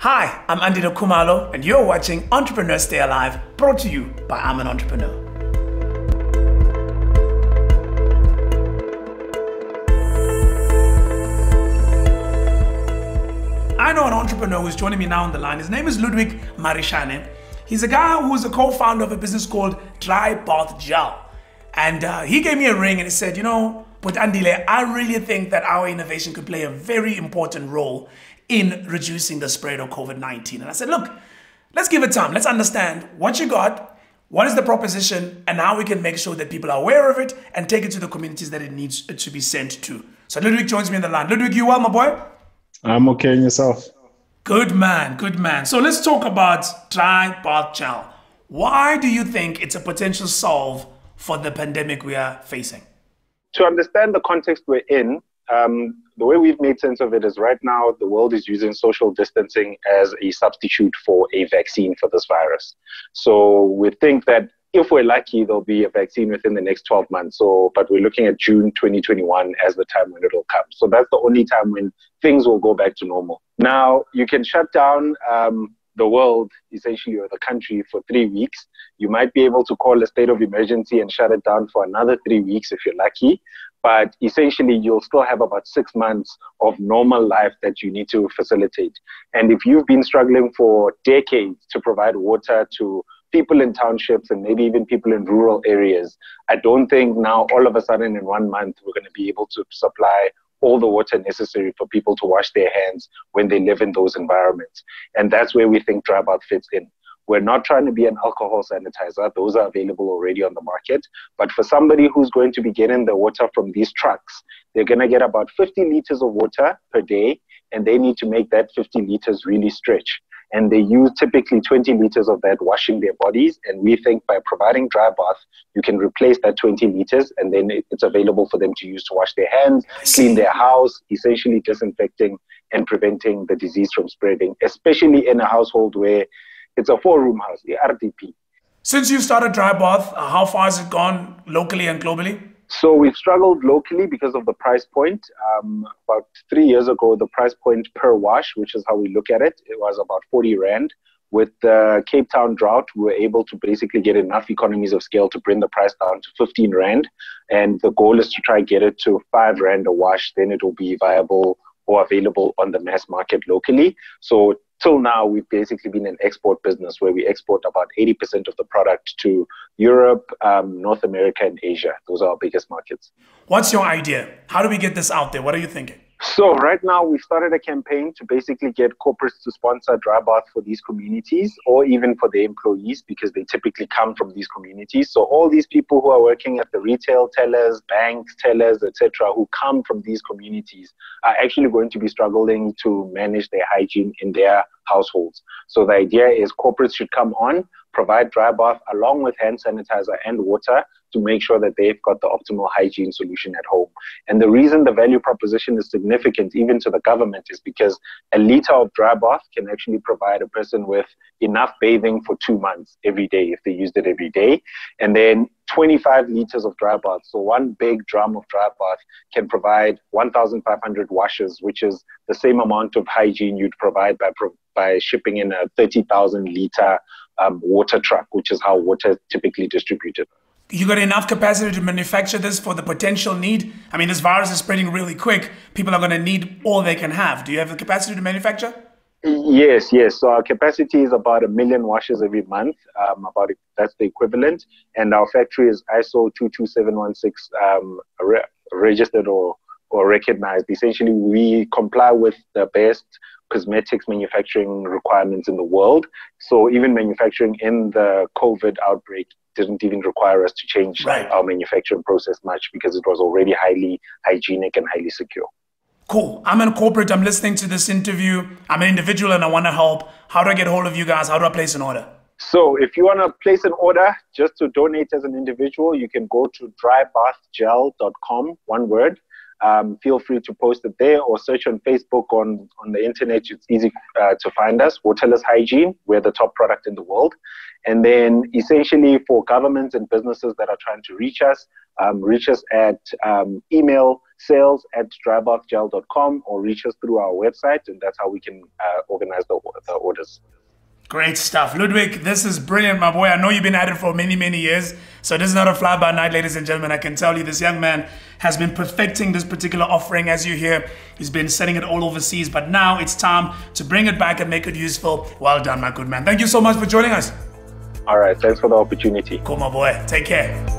Hi, I'm Andile Khumalo, and you're watching Entrepreneurs Stay Alive, brought to you by I'm an Entrepreneur. I know an entrepreneur who's joining me now on the line. His name is Ludwick Marishane. He's a guy who's a co-founder of a business called DryBath Gel. And he gave me a ring and he said, you know, with Andile, I really think that our innovation could play a very important role in reducing the spread of COVID-19. And I said, look, let's give it time. Let's understand what you got, what is the proposition, and how we can make sure that people are aware of it and take it to the communities that it needs to be sent to. So Ludwick joins me on the line. Ludwick, you well, my boy? I'm okay, and yourself? Good man, good man. So let's talk about DryBath Gel. Why do you think it's a potential solve for the pandemic we are facing? To understand the context we're in, the way we've made sense of it is right now the world is using social distancing as a substitute for a vaccine for this virus. So we think that if we're lucky, there'll be a vaccine within the next 12 months. But we're looking at June 2021 as the time when it'll come. So that's the only time when things will go back to normal. Now, you can shut down the world, essentially, or the country for 3 weeks. You might be able to call a state of emergency and shut it down for another 3 weeks if you're lucky. But essentially, you'll still have about 6 months of normal life that you need to facilitate. And if you've been struggling for decades to provide water to people in townships and maybe even people in rural areas, I don't think now all of a sudden in 1 month we're going to be able to supply all the water necessary for people to wash their hands when they live in those environments. And that's where we think DryBath fits in. We're not trying to be an alcohol sanitizer. Those are available already on the market. But for somebody who's going to be getting the water from these trucks, they're going to get about 50 liters of water per day, and they need to make that 50 liters really stretch. And they use typically 20 liters of that washing their bodies. And we think by providing DryBath, you can replace that 20 liters, and then it's available for them to use to wash their hands, clean their house, essentially disinfecting and preventing the disease from spreading, especially in a household where it's a 4-room house, the RDP. Since you started DryBath, how far has it gone locally and globally? So we've struggled locally because of the price point. About 3 years ago, the price point per wash, which is how we look at it, it was about 40 Rand. With the Cape Town drought, we were able to basically get enough economies of scale to bring the price down to 15 Rand. And the goal is to try get it to 5 Rand a wash. Then it will be viable or available on the mass market locally. So till now, we've basically been an export business where we export about 80% of the product to Europe, North America, and Asia. Those are our biggest markets. What's your idea? How do we get this out there? What are you thinking? So right now, we've started a campaign to basically get corporates to sponsor DryBath for these communities or even for their employees because they typically come from these communities. So all these people who are working at the retail tellers, banks, tellers, etc., who come from these communities are actually going to be struggling to manage their hygiene in their households. So the idea is corporates should come on, provide DryBath along with hand sanitizer and water to make sure that they've got the optimal hygiene solution at home. And the reason the value proposition is significant even to the government is because a liter of DryBath can actually provide a person with enough bathing for 2 months every day if they used it every day. And then 25 liters of DryBath, so one big drum of DryBath can provide 1,500 washes, which is the same amount of hygiene you'd provide by shipping in a 30,000 liter water truck, which is how water is typically distributed. You got enough capacity to manufacture this for the potential need? I mean, this virus is spreading really quick. People are going to need all they can have. Do you have the capacity to manufacture? Yes. So our capacity is about 1 million washes every month. That's the equivalent. And our factory is ISO 22716 registered or recognized. Essentially, we comply with the best cosmetics manufacturing requirements in the world. So even manufacturing in the COVID outbreak didn't even require us to change our manufacturing process much because it was already highly hygienic and highly secure. Cool. I'm in corporate. I'm listening to this interview. I'm an individual and I want to help. How do I get hold of you guys? How do I place an order? So if you want to place an order just to donate as an individual, you can go to drybathgel.com, one word. Feel free to post it there or search on Facebook on the internet. It's easy to find us. Waterless Hygiene. We're the top product in the world. And then essentially for governments and businesses that are trying to reach us at email sales@drybathgel.com, or reach us through our website, and that's how we can organize the orders. Great stuff. Ludwick, this is brilliant, my boy. I know you've been at it for many, many years. So this is not a fly-by-night, ladies and gentlemen. I can tell you this young man has been perfecting this particular offering. As you hear, he's been selling it all overseas. But now it's time to bring it back and make it useful. Well done, my good man. Thank you so much for joining us. All right. Thanks for the opportunity. Cool, my boy. Take care.